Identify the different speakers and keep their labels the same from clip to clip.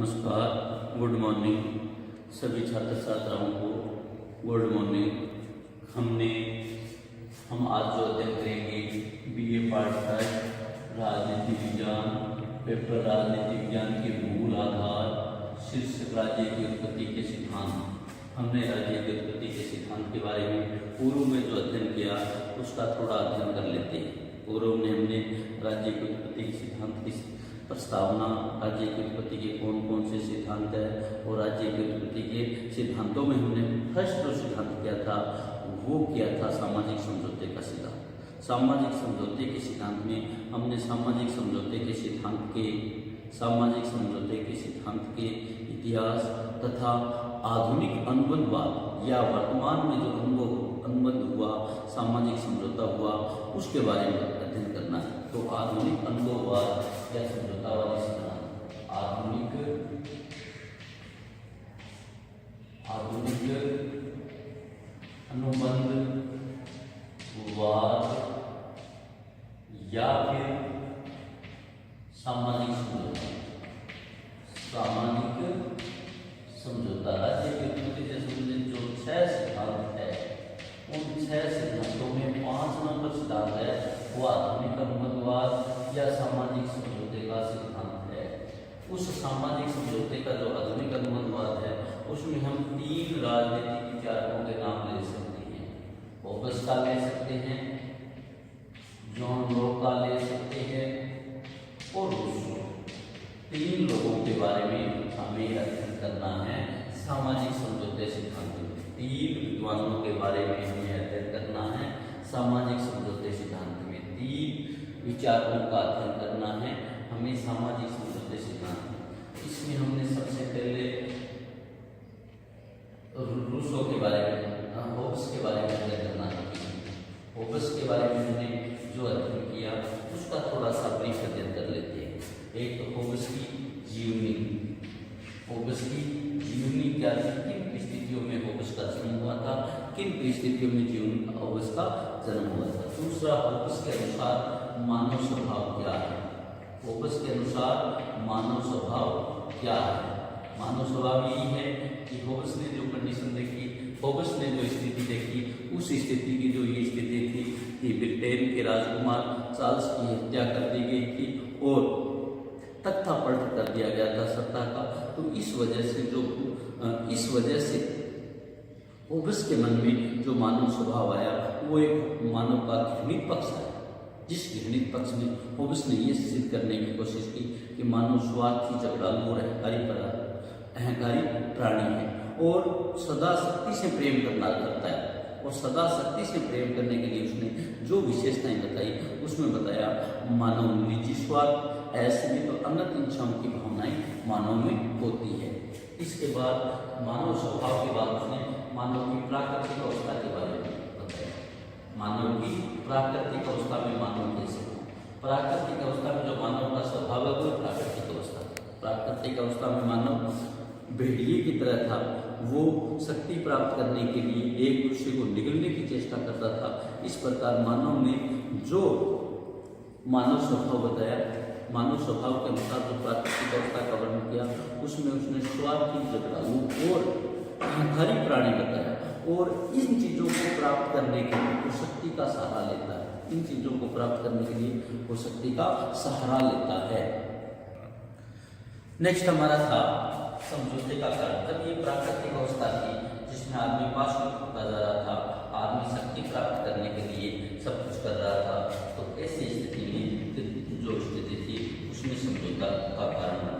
Speaker 1: नमस्कार, good morning सभी छात्र छात्राओं को। Good morning. हम आज जो अध्ययन करेंगे बीए पार्ट 5 राजनीति विज्ञान, पेपर राजनीति विज्ञान के मूल आधार, शीर्षक राज्य की उत्पत्ति के सिद्धांत। हमने राज्य की उत्पत्ति के सिद्धांत के बारे में पूर्व में जो अध्ययन किया उसका थोड़ा अध्ययन कर लेते हैं। पूर्व में हमने राज्य की उत्पत्ति के सिद्धांत की प्रस्तावना, राज्य की उत्पत्ति के कौन कौन से सिद्धांत है और राज्य की उत्पत्ति के सिद्धांतों में हमने फर्स्ट जो सिद्धांत किया था वो किया था सामाजिक समझौते का सिद्धांत। सामाजिक समझौते के सिद्धांत में हमने सामाजिक समझौते के सिद्धांत के इतिहास तथा आधुनिक अनुबंधवाद या वर्तमान में जो अनुबंध हुआ, सामाजिक समझौता हुआ, उसके बारे में अध्ययन करना है। तो आधुनिक अनुबंधवाद या समझौतावादी सिद्धांत, आधुनिक अनुबंधवाद या फिर सामाजिक समझौता। राज्य की उत्पत्ति से संबंधित जो 6 सिद्धांत है, उन 6 सिद्धांतों में 5 नंबर सिद्धांत है वो आधुनिक अनुबंधवाद या सामाजिक समझौते का सिद्धांत है। उस सामाजिक समझौते का जो आधुनिक अनुबंधवाद है उसमें हम 3 राजनीतिक विचारकों के नाम ले सकते हैं। होबेस का ले सकते हैं, जॉन लॉक का ले सकते हैं और रूसो। 3 लोगों के बारे में हमें अध्ययन करना है सामाजिक समझौते सिद्धांत में। 3 विद्वानों के बारे में हमें अध्ययन करना है सामाजिक समझौते सिद्धांत में। 3 विचारों का अध्ययन करना है हमें सामाजिक समझौते सिद्धांत। इसमें हमने सबसे पहले रूसो के बारे में, होब्स के बारे में अध्ययन करना है। होब्स के बारे में हमने जो अध्ययन किया उसका थोड़ा सा ब्रीफ अध्ययन कर लेते हैं। एक तो होब्स की जीवनी क्या थी, किन परिस्थितियों में होब्स का जन्म हुआ था, किन परिस्थितियों में होब्स का जन्म हुआ था। दूसरा, होब्स के अनुसार मानव स्वभाव क्या है। होब्स के अनुसार मानव स्वभाव क्या है। मानव स्वभाव यही है कि होब्स ने जो कंडीशन देखी, होब्स ने जो स्थिति देखी, उस स्थिति की जो ये स्थिति थी कि ब्रिटेन के राजकुमार चार्ल्स की हत्या कर दी गई थी और तख्ता पलट कर दिया गया था सत्ता का। तो इस वजह से होब्स के मन में जो मानव स्वभाव आया वो एक मानव का घृणित पक्ष है, जिस घृणित पक्ष में होब्स ने ये सिद्ध करने की कोशिश की कि मानव स्वार्थी, झगड़ालू और अहंकारी प्राणी है और सदा शक्ति से प्रेम करता है। और सदा शक्ति से प्रेम करने के लिए उसने जो विशेषताएं बताई उसमें बताया मानव निजी स्वार्थ, ऐसे भी तो अनंत इच्छाओं की भावनाएं मानव में होती है। इसके बाद मानव स्वभाव के बाद उसने मानव की प्राकृतिक अवस्था के बारे में बताया। मानव की प्राकृतिक अवस्था में मानव कैसे, प्राकृतिक अवस्था में जो मानव का स्वभाव है वो प्राकृतिक अवस्था। प्राकृतिक अवस्था में मानव भेड़िए की तरह था, वो शक्ति प्राप्त करने के लिए एक दूसरे को निगलने की चेष्टा करता था। इस प्रकार मानव ने जो मानव स्वभाव बताया, मानव स्वभाव के अनुसार जो प्राकृतिक अवस्था का वर्णन किया उसमें उसने स्वार्थी, झगड़ालू और अहंकारी प्राणी बताया। और इन चीजों को प्राप्त करने के लिए वो शक्ति का सहारा लेता है। इन चीजों को प्राप्त करने के लिए वो शक्ति का सहारा लेता है। नेक्स्ट हमारा था समझौते का कारण। जब ये प्राकृतिक अवस्था थी जिसमें आदमी पाशविक होता जा रहा था, आदमी शक्ति प्राप्त करने के लिए सब कुछ कर रहा था, तो ऐसी स्थिति में जो स्थिति थी उसमें समझौता का कारण बना।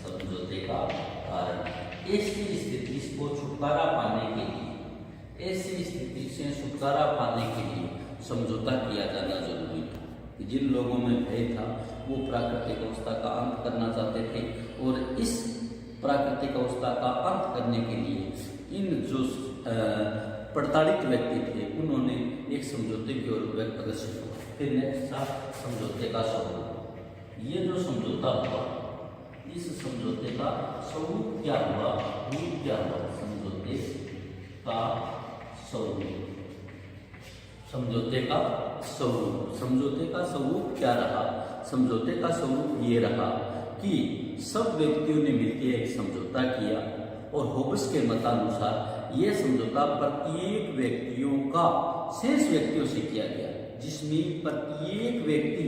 Speaker 1: समझौते का कारण ऐसी स्थिति को छुटकारा पाने के लिए, ऐसी स्थिति से छुटकारा पाने के लिए समझौता किया जाना जरूरी था। जिन लोगों में भय था वो प्राकृतिक अवस्था का अंत करना चाहते थे और इस प्राकृतिक अवस्था का अंत करने के लिए इन जो प्रताड़ित व्यक्ति थे उन्होंने एक समझौते की ओर अग्रसर हुआ। फिर नेक्स्ट था समझौते का स्वरूप। ये जो समझौता हुआ, इस समझौते का स्वरूप क्या हुआ, रूप क्या हुआ। समझौते का स्वरूप, समझौते का स्वरूप क्या रहा। समझौते का स्वरूप ये रहा कि सब व्यक्तियों ने मिलकर एक समझौता किया और होब्स के मतानुसार यह समझौता प्रत्येक व्यक्तियों का शेष व्यक्तियों से किया गया, जिसमें प्रत्येक व्यक्ति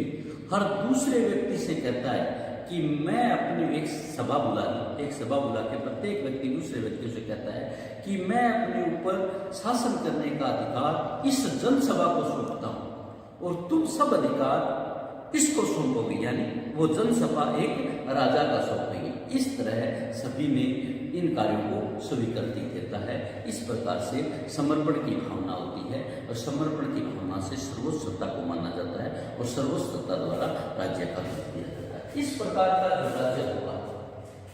Speaker 1: हर दूसरे व्यक्ति से कहता है कि मैं अपनी एक सभा बुला के प्रत्येक व्यक्ति दूसरे व्यक्तियों से कहता है कि मैं अपने ऊपर शासन करने का अधिकार इस जनसभा को सौंपता हूँ और तुम सब अधिकार किसको सौंपोगे, यानी वो जनसभा एक राजा का सौंपेगी। इस तरह सभी ने इन कार्यों को स्वीकृति देता है। इस प्रकार से समर्पण की भावना होती है और समर्पण की भावना से सर्वोच्च सत्ता को माना जाता है और सर्वोच्च सत्ता द्वारा राज्य का रूप दिया जाता है। इस प्रकार का जो राज्य होगा,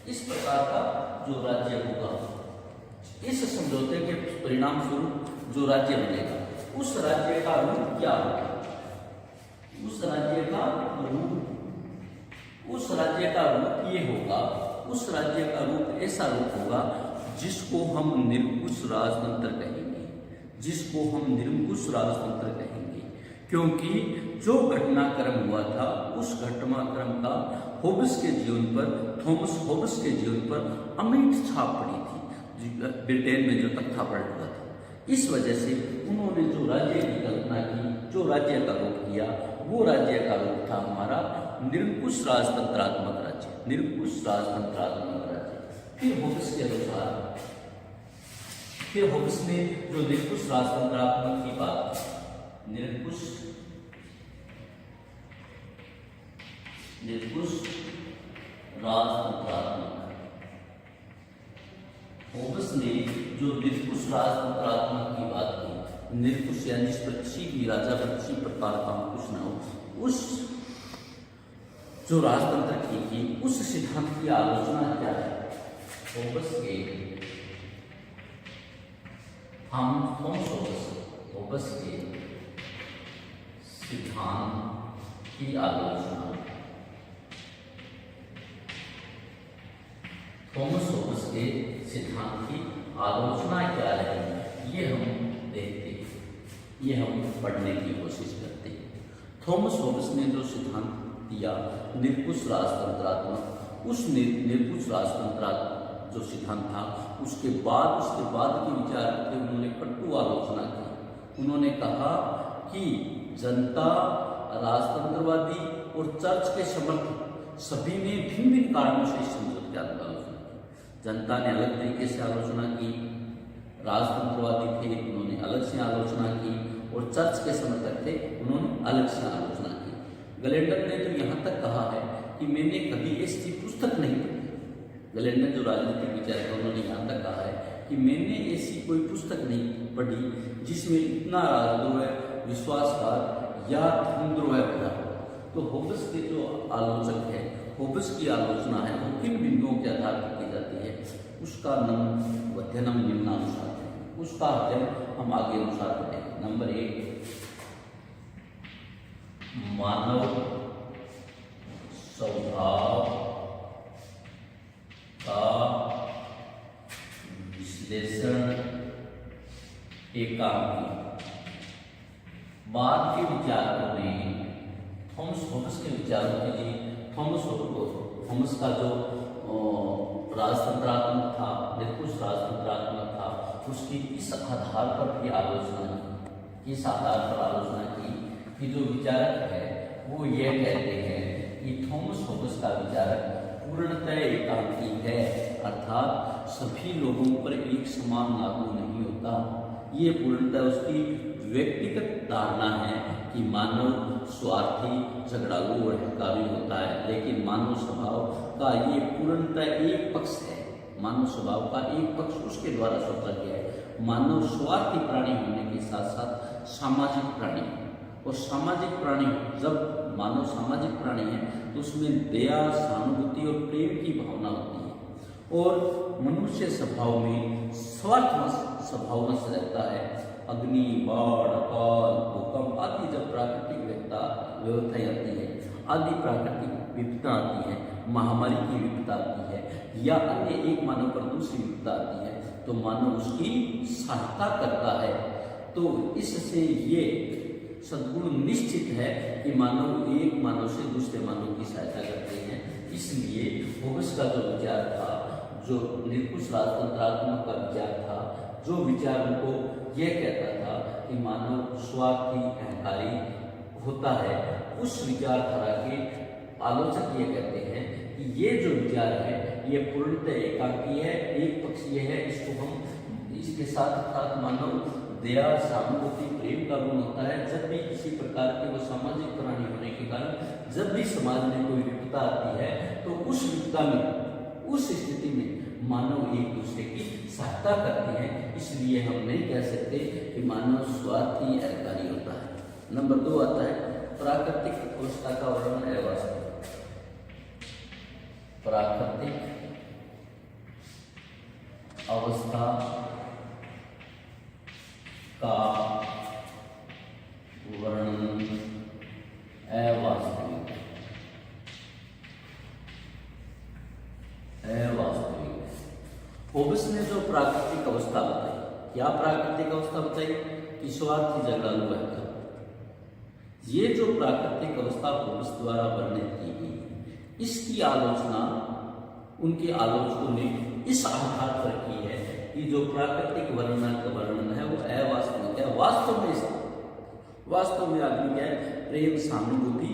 Speaker 1: इस प्रकार का जो राज्य होगा, इस समझौते के परिणाम स्वरूप जो राज्य बनेगा, उस राज्य का रूप क्या होगा? उस राज्य का रूप ये होगा, उस राज्य का रूप ऐसा रूप होगा जिसको हम निरंकुश राजतंत्र कहेंगे, जिसको हम निरंकुश राजतंत्र कहेंगे, क्योंकि जो घटनाक्रम हुआ था उस घटनाक्रम का होब्स के जीवन पर, थॉमस होब्स के जीवन पर अमिट छाप पड़ी थी, ब्रिटेन में जो तख्ता पलट हुआ था। इस वजह से उन्होंने जो राज्य की कल्पना की, जो राज्य का रूप किया, वो राज्य का रूप था हमारा निरंकुश राजतंत्रात्मक राज्य, निरंकुश राजतंत्रात्मक राज्य। फिर होब्स ने जो निरंकुश राजतंत्रात्मक की बात, निरंकुश राजतंत्रात्मक, होब्स ने जो निरंकुश राजतंत्रात्मक की बात की, निरंकुश यानी जिस पर किसी भी राजा पर किसी प्रकार का अंकुश न हो, उस जो राजतंत्र की उस सिद्धांत की आलोचना क्या है? होब्स के होब्स के सिद्धांत की आलोचना, थॉमस होब्स के सिद्धांत की आलोचना क्या है, ये हम देखते हैं, ये हम पढ़ने की कोशिश करते हैं। थॉमस होब्स ने जो सिद्धांत दिया निरंकुश राजतंत्रात्मक, उस निरंकुश राजतंत्रात्मक जो सिद्धांत था, उसके बाद के विचार थे, उन्होंने कटु आलोचना की। उन्होंने कहा कि जनता, राजतंत्रवादी और चर्च के समर्थक सभी ने भिन्न भिन्न कारणों से इस समझौते की आलोचना की। जनता ने अलग तरीके से आलोचना की, राजतंत्रवादी थे उन्होंने अलग से आलोचना की, और चर्च के समर्थक थे उन्होंने अलग से आलोचना की। गैलेंडर ने तो यहाँ तक कहा है कि मैंने कभी ऐसी पुस्तक नहीं पढ़ी। गैलेंडर जो राजनीतिक विचारक है, उन्होंने यहाँ तक कहा है कि मैंने ऐसी कोई पुस्तक नहीं पढ़ी जिसमें इतना राजद्रोह, विश्वासघात या धर्मद्रोह भरा हो। तो होब्स के जो आलोचक है, होब्स की आलोचना है, वो किन बिंदुओं के आधार पर की जाती है, उसका अध्ययन निम्नानुसार है, उसका अध्ययन हम आगे अनुसार पढ़ेंगे। नंबर 1, मानव स्वभाव का विश्लेषण के काम की। बाद के विचारकों ने थॉमस होब्स के विचारों के लिए थॉमस का जो राजतंत्रात्मक था, निरंकुश राजतंत्रात्मक था, उसकी इस आधार पर भी आलोचना की, इस आधार पर आलोचना की कि जो विचारक है वो ये कहते हैं कि थॉमस होब्स का विचारक पूर्णतः एकांकी है, अर्थात सभी लोगों पर एक समान लागू नहीं होता। ये पूर्णतः उसकी व्यक्तिगत धारणा है कि मानव स्वार्थी, झगड़ालू और अहंकारी होता है, लेकिन मानव स्वभाव का ये पूर्णतः एक पक्ष है। मानव स्वभाव का एक पक्ष उसके द्वारा सोचा गया है। मानव स्वार्थी प्राणी होने के साथ साथ सामाजिक प्राणी है, और सामाजिक प्राणी, जब मानव सामाजिक प्राणी है तो उसमें दया, सहानुभूति और प्रेम की भावना होती है, और मनुष्य स्वभाव में स्वार्थवश स्वभाववश रहता है। अग्नि, बाढ़, अकाल, भूकंप आदि जब प्राकृतिक व्यवस्थाएं आती है, आदि प्राकृतिक विपदा आती है, महामारी की विपदा आती है, या अन्य एक मानव पर दूसरी विपदा आती है, तो मानव उसकी सहायता करता है। तो इससे ये सद्गुण निश्चित है कि मानव एक मानव से दूसरे मानव की सहायता करते हैं। इसलिए होब्स का जो विचार था, जो निरंकुश राजतंत्रात्मक का विचार था, जो विचार उनको यह कहता था कि मानव स्वार्थी अहंकारी होता है, उस विचारधारा के आलोचक ये कहते हैं कि ये जो विचार है ये पूर्णतः एकाकी है, एक पक्षीय है। इसको हम इसके साथ मानव दया, सहानुभूति, प्रेम का गुण होता है। जब भी किसी प्रकार के वो सामाजिक प्राणी होने के कारण जब भी समाज में कोई विपदा आती है तो उस विपदा में, उस स्थिति में मानव एक दूसरे की सहायता करते हैं। इसलिए हम नहीं कह सकते कि मानव स्वार्थी अहंकारी होता है। नंबर 2 आता है प्राकृतिक अवस्था का वर्णन है वास्तव। प्राकृतिक अवस्था का वर्णन अवास्तविक। होबेस ने जो प्राकृतिक अवस्था बताई, क्या प्राकृतिक अवस्था बताई कि स्वार्थी झगड़ालू है। ये जो प्राकृतिक अवस्था होबेस द्वारा वर्णित की गई, इसकी आलोचना उनके आलोचकों ने इस आधार पर की है कि जो प्राकृतिक वर्णन है वो अवास्तविक है। वास्तव में आदमी क्या है, प्रेम, सहानुभूति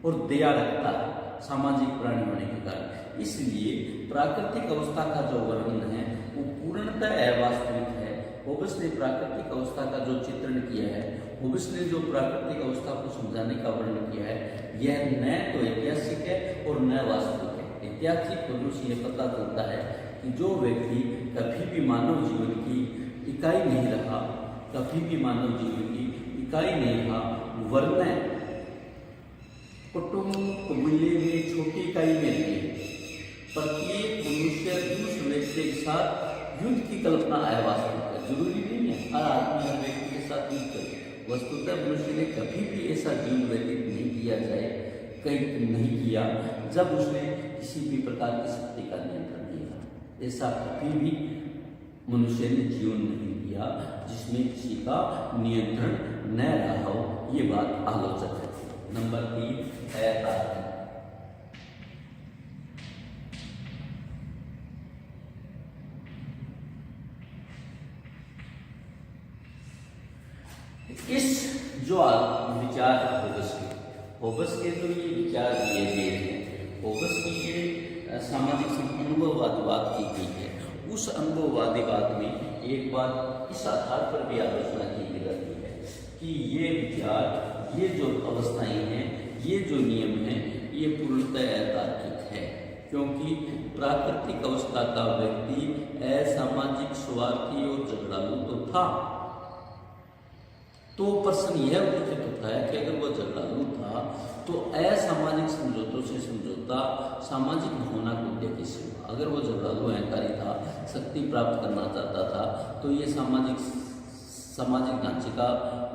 Speaker 1: और दया रखता है सामाजिक प्राणी होने के कारण। इसलिए प्राकृतिक अवस्था का जो वर्णन है वो पूर्णतः अवास्तविक है। होबेस ने प्राकृतिक अवस्था का जो चित्रण किया है, होबेस ने जो प्राकृतिक अवस्था को समझाने का वर्णन किया है, यह न तो ऐतिहासिक है और न वास्तविक है। ऐतिहासिक होने से यह पता चलता है कि जो व्यक्ति कभी भी मानव जीवन की इकाई नहीं रहा, कभी भी मानव जीवन की इकाई नहीं रहा, वरना कुटुंब कबीले में छोटी इकाई में रहे, प्रत्येक मनुष्य दूसरे व्यक्ति के साथ युद्ध की कल्पना अवास्तविक है। जरूरी नहीं है हर आदमी हर व्यक्ति के साथ युद्ध करे। वस्तुतः मनुष्य ने कभी भी ऐसा जीवन व्यतीत नहीं किया जाए, कहीं नहीं किया जब उसने किसी भी प्रकार की शक्ति का नियंत्रण किया। ऐसा कभी भी मनुष्य ने जीवन नहीं किया जिसमें किसी का नियंत्रण न रहा हो। ये बात आलोचक है। नंबर 3 है तार्किक। इस जो विचार होबेस के जो ये विचार दिए गए हैं, होबेस की ये सामाजिक अनुभववादीवाद की गई है। उस अनुभववादीवाद में एक बात इस आधार पर भी आलोचना की जाती है कि ये विचार, ये जो अवस्थाएं हैं, ये जो नियम हैं, ये पूर्णतः अतार्किक है। क्योंकि प्राकृतिक अवस्था का व्यक्ति असामाजिक, स्वार्थी और झगड़ालू तो था। तो प्रश्न यह उपस्थित होता है कि अगर वह झगड़ालू था तो असामाजिक समझौतों से समझौता सामाजिक भावना को उद्देश्य से हुआ। अगर वो झगड़ालू अहंकारी था, शक्ति प्राप्त करना चाहता था, तो ये सामाजिक ढांचे का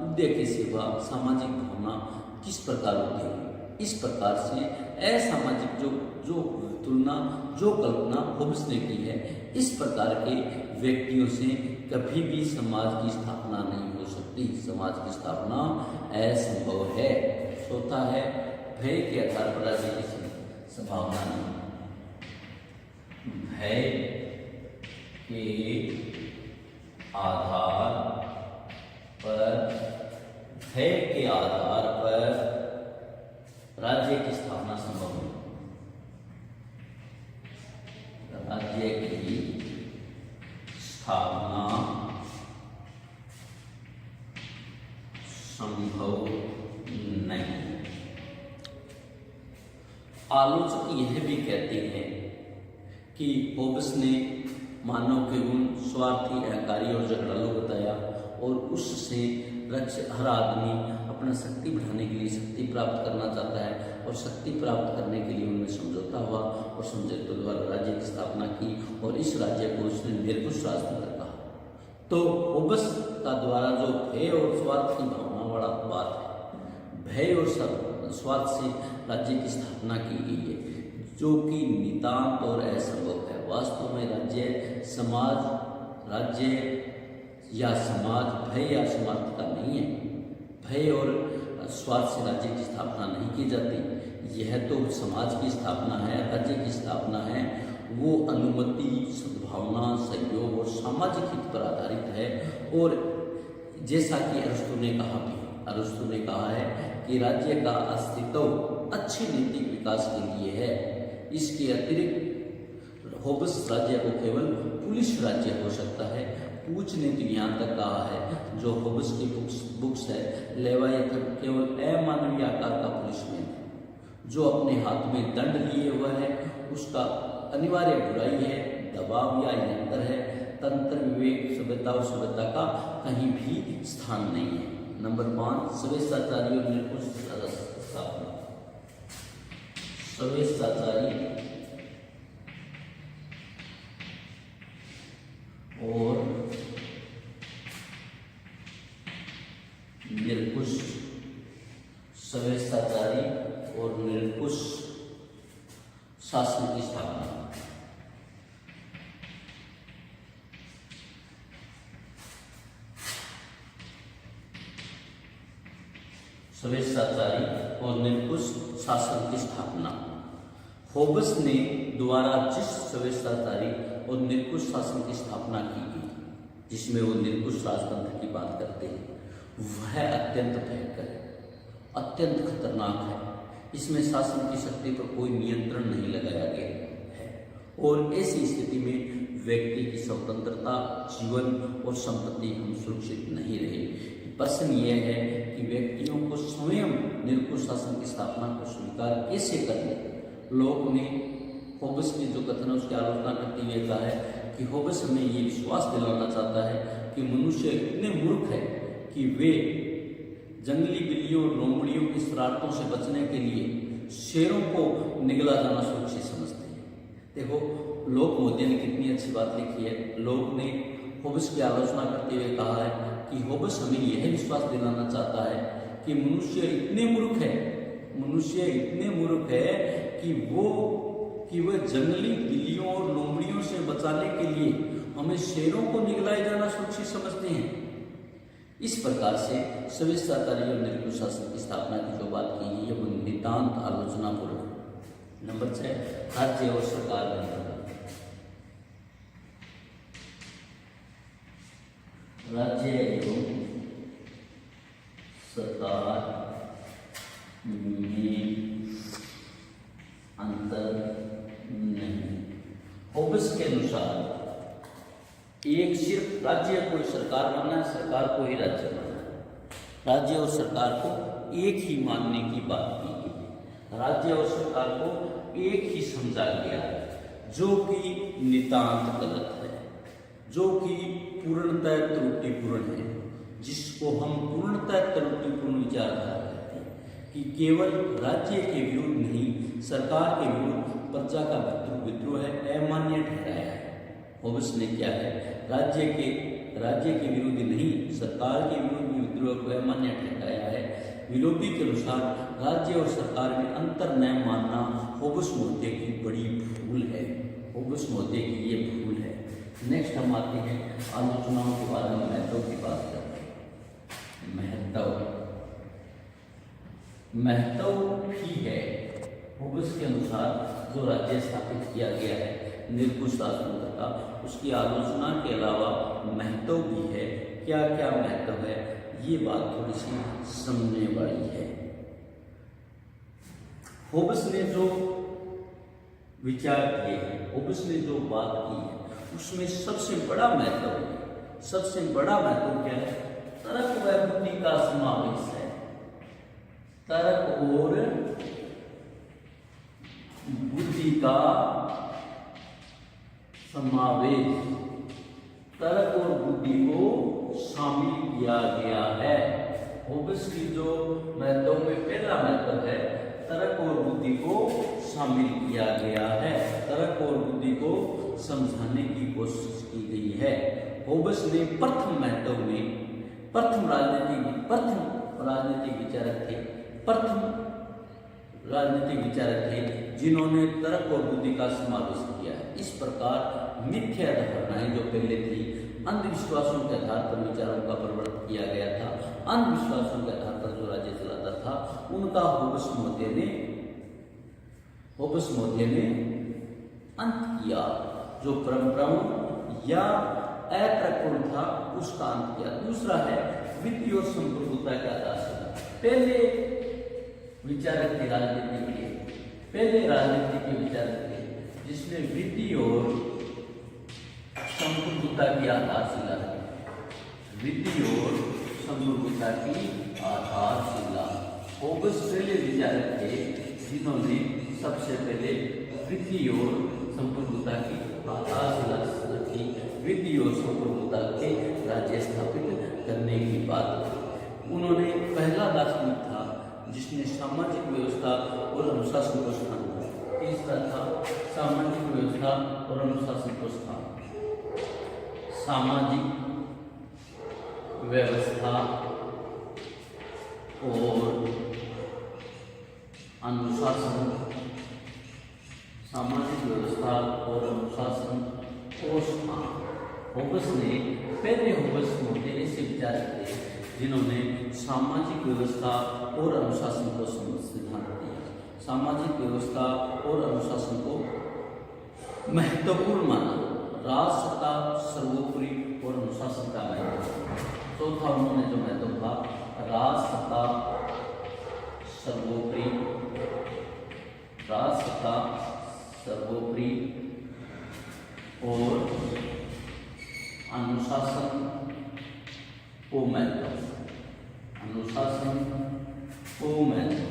Speaker 1: उद्देश्य से हुआ। सामाजिक भावना किस प्रकार होती है, इस प्रकार से असामाजिक जो तुलना, जो कल्पना होबेस ने की है, इस प्रकार के व्यक्तियों से कभी भी समाज की स्थापना नहीं हो सकती। समाज की स्थापना असंभव है। चौथा है भय के आधार पर राज्य की संभावना नहीं। भय के आधार पर राज्य की स्थापना संभव नहीं। राज्य की स्थापना संभव नहीं। आलोचक यह भी कहते हैं कि होबेस ने मानव के गुण स्वार्थी, अहंकारी और झगड़ालू बताया और उससे हर आदमी अपना शक्ति बढ़ाने के लिए शक्ति प्राप्त करना चाहता है और शक्ति प्राप्त करने के लिए उनमें समझौता हुआ और समझौते द्वारा राज्य की स्थापना की और इस राज्य को उसने निरंकुश राजतंत्र कहा। तो होबेस का द्वारा जो भय और स्वार्थ की भावना वाला बात है, भय और स्वार्थ से राज्य की स्थापना की गई है, जो कि नितांत और असंभव है। वास्तव में राज्य या समाज भय या स्वार्थ का नहीं है। भय और स्वार्थ से राज्य की स्थापना नहीं की जाती। यह तो समाज की स्थापना है, राज्य की स्थापना है वो अनुमति, सद्भावना, सहयोग और सामाजिक हित पर आधारित है। और जैसा कि अरस्तु ने कहा है कि राज्य का अस्तित्व अच्छे नैतिक विकास के लिए है। इसके अतिरिक्त होब्स राज्य को केवल पुलिस राज्य हो सकता है। पूछ ने तो यहाँ तक कहा है, जो होब्स की बुक्स है, लेवायथन केवल अमानवीय आकार का पुलिसमैन है जो अपने हाथ में दंड लिए हुआ है। उसका अनिवार्य बुराई है, दबाव या यंत्र है। तंत्र, विवेक, सभ्यता और सभ्यता का कहीं भी स्थान नहीं है। नंबर 5, स्वेच्छाचारी और निरंकुश स्थापना। स्वेच्छाचारी और निरंकुश, स्वेच्छाचारी और निरंकुश शासन की स्थापना। स्वेच्छाचारी और निरंकुश शासन की स्थापना। होब्स ने द्वारा जिस स्वेच्छाचारी और निरंकुश शासन की स्थापना की गई, जिसमें वो निरंकुश राजतंत्र की बात करते हैं, वह अत्यंत भयंकर है, अत्यंत खतरनाक है। इसमें शासन की शक्ति पर कोई नियंत्रण नहीं लगाया गया है और ऐसी स्थिति में व्यक्ति की स्वतंत्रता, जीवन और संपत्ति हम सुरक्षित नहीं रहे। प्रश्न यह है कि व्यक्तियों को स्वयं निरंकुश शासन की स्थापना को स्वीकार कैसे करें। लोक ने होब्स के जो कथन है उसकी आलोचना करते हुए कहा है कि होब्स हमें ये विश्वास दिलाना चाहता है कि मनुष्य इतने मूर्ख है कि वे जंगली बिल्लियों और लोमड़ियों की शरारतों से बचने के लिए शेरों को निगला जाना सुरक्षित समझते हैं। देखो, लोक मोदी ने कितनी अच्छी बात लिखी है। लोक ने होब्स की आलोचना करते हुए कहा है कि होब्स हमें यह विश्वास दिलाना चाहता है कि मनुष्य इतने मूर्ख है कि वह जंगली बिल्लियों और लोमड़ियों से बचाने के लिए हमें शेरों को निगलाए जाना सुरक्षित समझते हैं। इस प्रकार से स्वेच्छाचारी और निरंकुश शासन की स्थापना की जो बात की है, वो नितांत आलोचनापूर्वक है। नंबर 6, राज्य और सरकार में राज्य एवं सरकार में अंतर नहीं। होब्स के अनुसार एक सिर्फ राज्य को सरकार मानना है, सरकार को ही राज्य मानना है। राज्य और सरकार को एक ही मानने की बात की गई है। राज्य और सरकार को एक ही समझा गया है, जो कि नितांत गलत है, जो कि पूर्णतः त्रुटिपूर्ण है, जिसको हम पूर्णतः त्रुटिपूर्ण विचारधारा कहते हैं कि केवल राज्य के विरुद्ध नहीं, सरकार के विरुद्ध प्रजा का विद्रोह है, अमान्य ठहराया है। होब्स ने क्या है, राज्य के विरुद्ध नहीं, सरकार के विरुद्ध विद्रोह को अमान्य ठहराया है। विलोपी के अनुसार राज्य और सरकार में अंतर न मानना होब्स महोदय की बड़ी भूल है। होब्स महोदय की ये भूल है। नेक्स्ट हम आते हैं आलोचनाओं के बाद हम महत्व की बात करते हैं। महत्व भी है होब्स के अनुसार जो राज्य स्थापित किया गया है निरंकुश शासन का, उसकी आलोचना के अलावा महत्व भी है। क्या क्या महत्व है, ये बात थोड़ी सी समझने वाली है। होब्स ने जो विचार किए हैं, होब्स ने जो बात की है, उसमें सबसे बड़ा महत्व क्या है? तर्क व बुद्धि का समावेश है। तर्क और बुद्धि का समावेश, तर्क और बुद्धि को शामिल किया गया है। होब्स की जो महत्व में पहला महत्व है, तर्क और बुद्धि को शामिल किया गया है, तर्क और बुद्धि को समझाने की कोशिश की गई है। होब्स ने प्रथम राजनीतिक विचारक थे जिन्होंने तर्क और बुद्धि का समावेश किया है। इस प्रकार मिथ्या धारणाएं जो पहले थी, अंधविश्वासों के आधार पर विचारों का प्रवर्तन किया गया था, अंधविश्वासों के आधार पर जो राज्य चलाता था, उनका होब्स महोदय ने अंत किया, जो परंपराओं या अप्रकृत था उसका अंत किया। दूसरा है विधि और संप्रभुता की आधारशिला। पहले विचारक थे राजनीति के, पहले राजनीति के विचारक थे जिसने विधि और संप्रभुता की आधारशिला है, विधि और संप्रभुता की आधारशिला। होबस पहले विचारक थे जिन्होंने सबसे पहले विधि और संप्रभुता की आधारशिला रखी, विधि और संप्रभुता के राज्य स्थापित करने की बात। उन्होंने पहला दार्शनिक था जिसने सामाजिक व्यवस्था और अनुशासन को स्थान दिया। तीसरा था सामाजिक व्यवस्था और अनुशासन को स्थान, सामाजिक व्यवस्था और अनुशासन, सामाजिक व्यवस्था और अनुशासन को स्थान। होबस ने पहले होबस मोटे ऐसे विचारक थे जिन्होंने सामाजिक व्यवस्था और अनुशासन को सिद्धांत दिया, सामाजिक व्यवस्था और अनुशासन को महत्वपूर्ण माना, राष्ट्र सर्वोपरि और अनुशासन का महत्व। चौथा उन्होंने जो महत्व था राष्ट्र सर्वोपरि, राष्ट्र सर्वोपरि और अनुशासन को महत्व, अनुशासन को महत्व,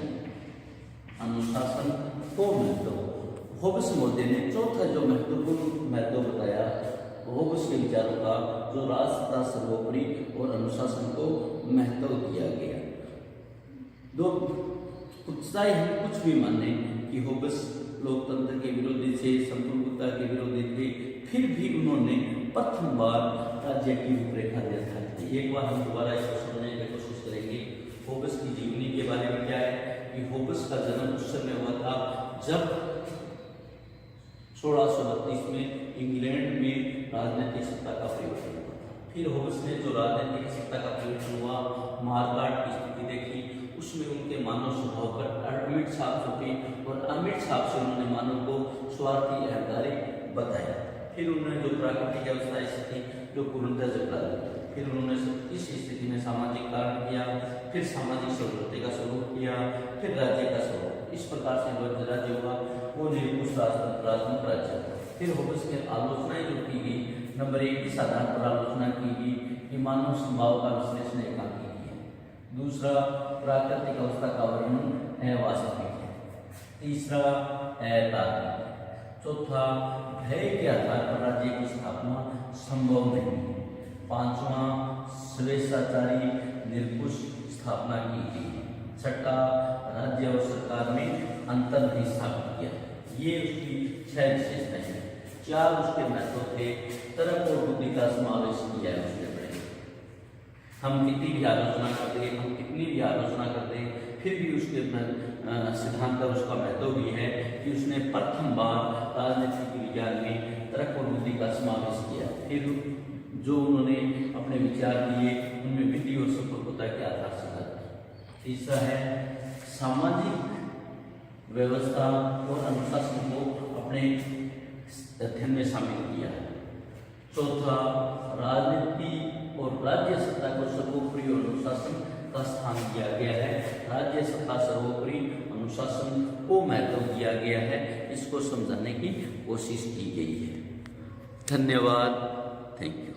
Speaker 1: अनुशासन को महत्व। होबस मोटे ने चौथा जो महत्वपूर्ण महत्व बताया होबस के विचारों का, जो राष्ट्र सर्वोपरि और अनुशासन को महत्व दिया गया। दो चाहे हम कुछ भी माने कि होबस लोकतंत्र के विरोधी थे, संप्रभुता के विरोधी थे, फिर भी उन्होंने प्रथम बार राज्य की रूपरेखा निर्धारित की। एक बार हम दोबारा इसको समझने की कोशिश करेंगे। होबस की जीवनी के बारे में क्या है कि होबस का जन्म उस समय हुआ था जब 1632 में इंग्लैंड में राजनीतिक सत्ता का परिवर्तन हुआ था। फिर होबस ने जो राजनीतिक सत्ता का परिवर्तन हुआ, मारकाट की स्थिति देखी, उसमें उनके मानव स्वभाव पर अमिट छाप छुपी और अमिट छाप से उन्होंने मानव को स्वार्थी अहंकारी बताया। फिर उन्होंने जो प्राकृतिक अवस्था स्थिति जो पूर्णतः जगला दी, फिर उन्होंने इस स्थिति में सामाजिक कारण किया, फिर सामाजिक सर्वोत्पत्ति का स्वरूप किया, फिर राज्य का स्वरूप। इस प्रकार से राज्य हुआ वो निरंकुश राजतंत्र राज्य। फिर होबस की आलोचनाएं जो की गई, नंबर 1 इस आधार पर आलोचना की गई कि मानव स्वभाव का विश्लेषण एकांकी है। दूसरा प्राकृतिक अवस्था का वर्णन अवास्तविक है। तीसरा अतार्किक। चौथा भय के आधार पर राज्य की स्थापना संभव नहीं है। पांचवा स्वेच्छाचारी निरंकुश स्थापना की गई। छठा राज्य और सरकार में अंतर नहीं स्थापित किया। ये उसकी 6 विशेषताएं हैं। 4 उसके महत्व थे। तर्क और बुद्धि का समावेश किया है उसने बड़े। हम कितनी भी आलोचना करते, हम कितनी भी आलोचना करते, फिर भी उसके सिद्धांत का उसका महत्व भी है कि उसने प्रथम बार राजनीतिक विज्ञान में तर्क और बुद्धि का समावेश किया। फिर जो उन्होंने अपने विचार दिए उनमें विधि और संप्रभुता के आधार से। तीसरा है सामाजिक व्यवस्था और अनुशासन को अपने अध्ययन में शामिल किया है। चौथा राजनीति और राज्य सत्ता को सर्वोपरि और अनुशासन का स्थान दिया गया है। राज्य सत्ता सर्वोपरि, अनुशासन को महत्व दिया गया है। इसको समझाने की कोशिश की गई है। धन्यवाद। Thank you.